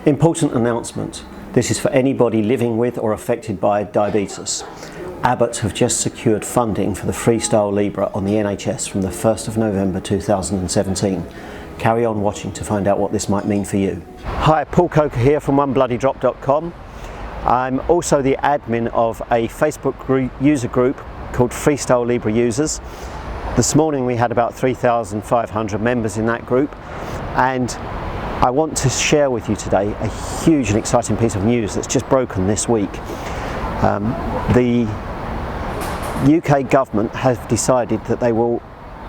Important announcement. This is for anybody living with or affected by diabetes. Abbott have just secured funding for the Freestyle Libre on the NHS from the 1st of November 2017. Carry on watching to find out what this might mean for you. Hi, Paul Coker here from onebloodydrop.com. I'm also the admin of a Facebook user group called Freestyle Libre users. This morning we had about 3,500 members in that group, and I want to share with you today a huge and exciting piece of news that's just broken this week. The UK government has decided that they will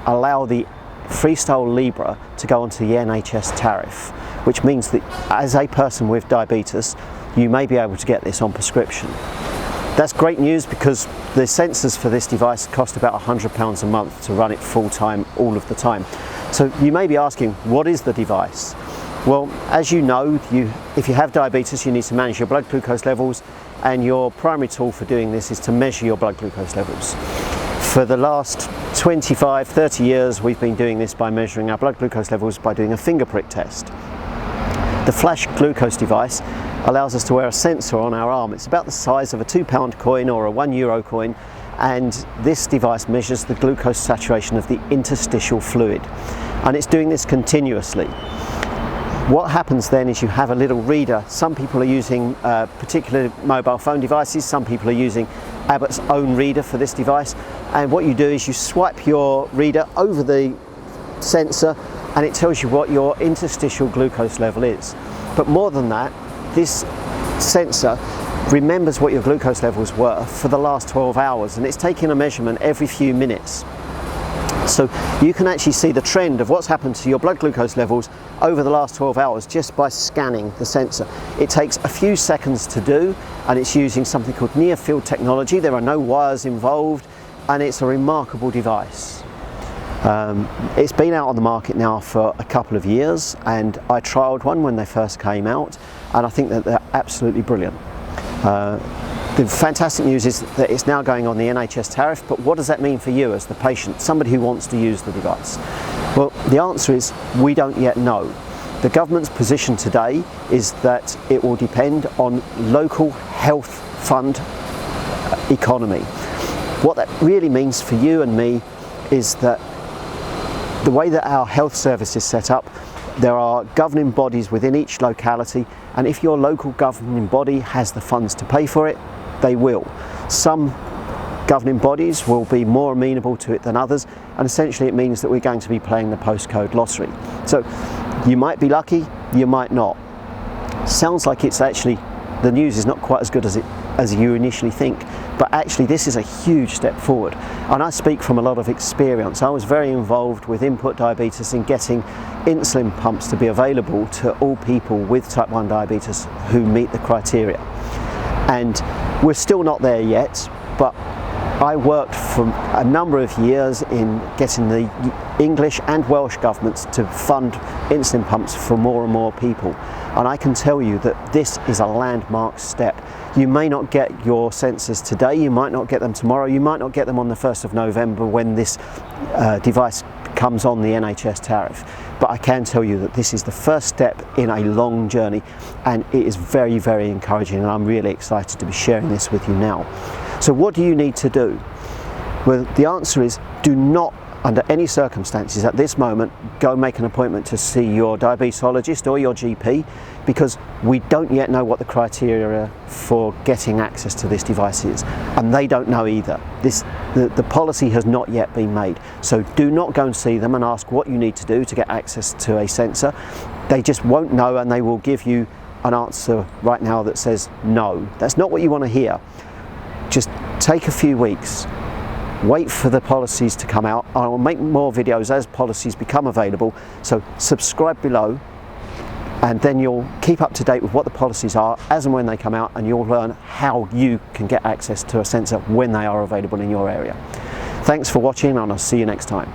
allow the Freestyle Libre to go onto the NHS tariff, which means that as a person with diabetes, you may be able to get this on prescription. That's great news because the sensors for this device cost about £100 a month to run it full time, all of the time. So you may be asking, what is the device? Well, as you know, if you have diabetes, you need to manage your blood glucose levels, and your primary tool for doing this is to measure your blood glucose levels. For the last 25, 30 years, we've been doing this by measuring our blood glucose levels by doing a finger prick test. The flash glucose device allows us to wear a sensor on our arm. It's about the size of a £2 coin or a €1 coin, and this device measures the glucose saturation of the interstitial fluid, and it's doing this continuously. What happens then is you have a little reader. Some people are using particular mobile phone devices, some people are using Abbott's own reader for this device, and what you do is you swipe your reader over the sensor and it tells you what your interstitial glucose level is. But more than that, this sensor remembers what your glucose levels were for the last 12 hours, and it's taking a measurement every few minutes. So you can actually see the trend of what's happened to your blood glucose levels over the last 12 hours just by scanning the sensor. It takes a few seconds to do, and it's using something called near field technology. There are no wires involved, and it's a remarkable device. It's been out on the market now for a couple of years, and I trialled one when they first came out, and I think that they're absolutely brilliant. The fantastic news is that it's now going on the NHS tariff, but what does that mean for you as the patient, somebody who wants to use the device? Well, the answer is we don't yet know. The government's position today is that it will depend on local health fund economy. What that really means for you and me is that the way that our health service is set up, there are governing bodies within each locality, and if your local governing body has the funds to pay for it, they will. Some governing bodies will be more amenable to it than others, and essentially it means that we're going to be playing the postcode lottery. So you might be lucky, you might not. Sounds like it's actually, the news is not quite as good as you initially think, but actually this is a huge step forward, and I speak from a lot of experience. I was very involved with input diabetes in getting insulin pumps to be available to all people with type 1 diabetes who meet the criteria, and we're still not there yet, but I worked for a number of years in getting the English and Welsh governments to fund insulin pumps for more and more people, and I can tell you that this is a landmark step. You may not get your sensors today, you might not get them tomorrow, you might not get them on the 1st of November when this device comes on the NHS tariff, but I can tell you that this is the first step in a long journey, and it is very, very encouraging, and I'm really excited to be sharing this with you now. So what do you need to do? Well, the answer is do not, under any circumstances at this moment, go make an appointment to see your diabetologist or your GP, because we don't yet know what the criteria for getting access to this device is, and they don't know either. The policy has not yet been made, so do not go and see them and ask what you need to do to get access to a sensor. They just won't know, and they will give you an answer right now that says no. That's not what you want to hear. Just take a few weeks, wait for the policies to come out. I will make more videos as policies become available, so subscribe below, and then you'll keep up to date with what the policies are as and when they come out, and you'll learn how you can get access to a sensor when they are available in your area. Thanks for watching, and I'll see you next time.